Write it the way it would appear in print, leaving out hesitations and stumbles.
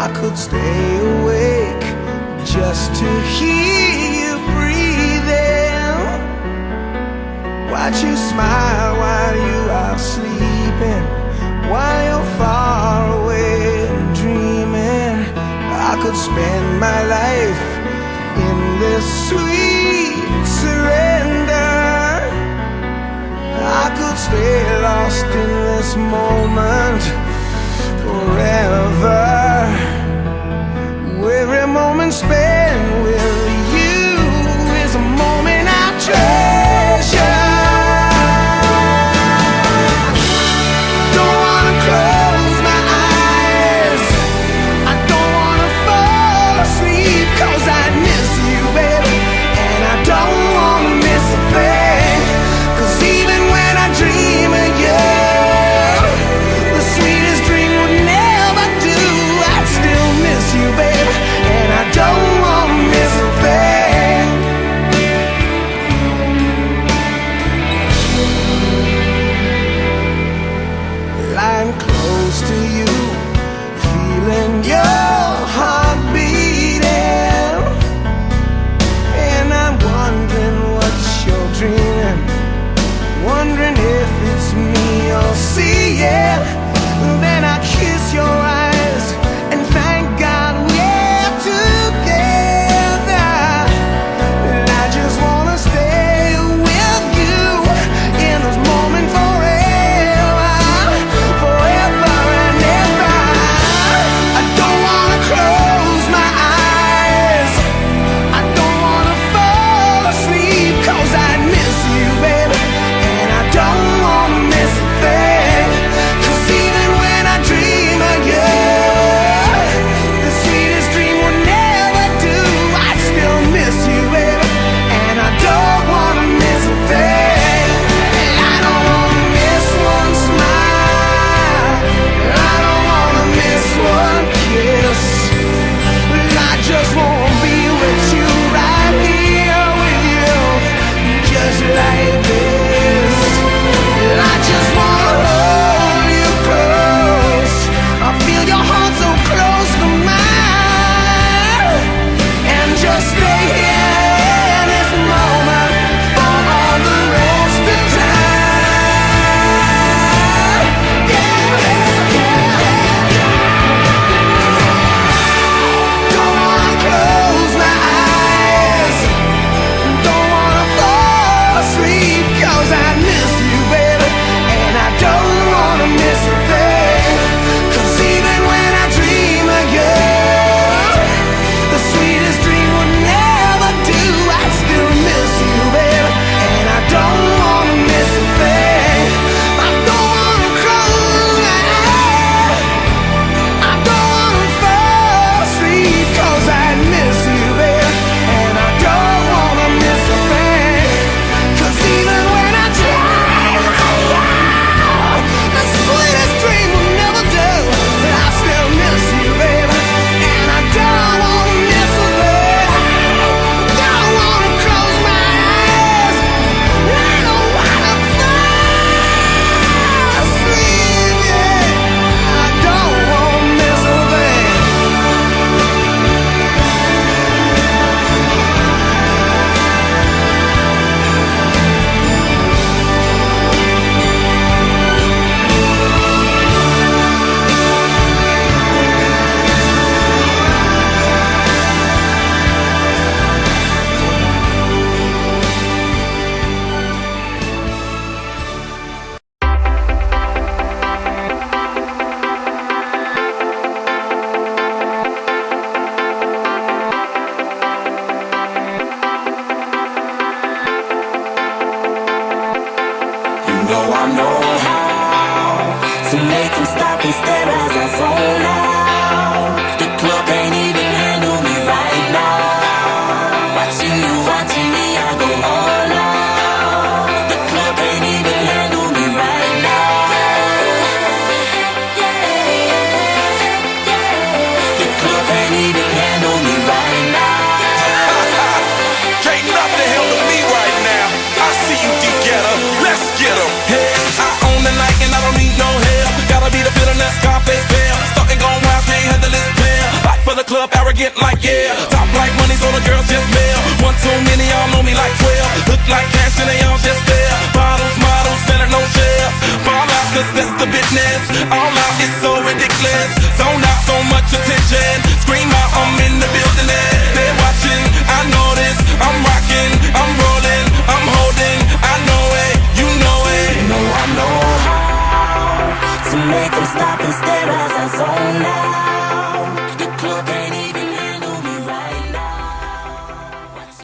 I could stay awake just to hear you breathing, watch you smile while you are sleeping, while you're far away and dreaming. I could spend my life in this sweet surrender. I could stay lost in this moment forever. Every moment spent with you is a moment I treasure. Don't wanna close my eyes, I don't wanna fall asleep, 'cause I miss you, baby, and I don't wanna miss a thing. 'Cause even when I dream of you, the sweetest dream would never do. I'd still miss you, baby, and I don't wanna miss a thing. Lying close to you, feeling your heart beating, and I'm wondering what you're dreaming, wondering if it's me you're seeing. Then I kiss your eyes and thank God we're together. And I just wanna stay with you in this moment forever, forever and ever. I don't wanna close my eyes, I don't wanna fall asleep, 'cause I miss you, baby, and I don't wanna miss a thing. 'Cause even when I dream of you, the sweetest dream would never do. I'd still miss you, baby, and I don't wanna miss a thing. I don't wanna miss one smile, I don't wanna miss one kiss. I just wanna be with you, right here with you, just like this. I just wanna hold you close, I feel your heart so close to mine, and just stay here in this moment for all the rest of time. Yeah, yeah, yeah. Don't wanna close my eyes, don't wanna fall asleep, 'cause I miss you, baby, and I don't wanna miss a thing. 'Cause even when I dream of you, the sweetest dream would never do. I'd still miss you, baby, and I don't wanna miss a thing. I don't wanna close my eyes, I don't wanna fall asleep, 'cause I miss you, baby, and I don't wanna miss a thing. 'Cause even when I dream of you, the sweetest dream will never do. I still miss you, baby, and I don't wanna miss a thing. Don't wanna close my eyes, I don't wanna fall asleep, yeah. I don't wanna miss a thing. You know I know how to make them stop and stare as I zone out. The club can't even handle me right now. Watching you, watching me, I go all out. The club can't even handle me right now. The club can't even handle me right now. Can't nothing handle me right now. I see you, D-Getter. Let's get 'em. Hey, I own the night and I don't need no help. Gotta be the feeling that Scarface fell. Starting going wild, can't handle this pill. up, arrogant like yeah. Top like money, so the girls just mail. One too many, y'all know me like 12. Look like cash and they all just there. Bottles, models, center, no shares. Fall out, cause that's the business. All out is so ridiculous. Zone out, so much attention. Scream out, I'm in the building and they're watching. I know this, I'm rocking, I'm rolling, I'm holding. I know it, you know it. You know I know how to make them stop and stare as I zone out.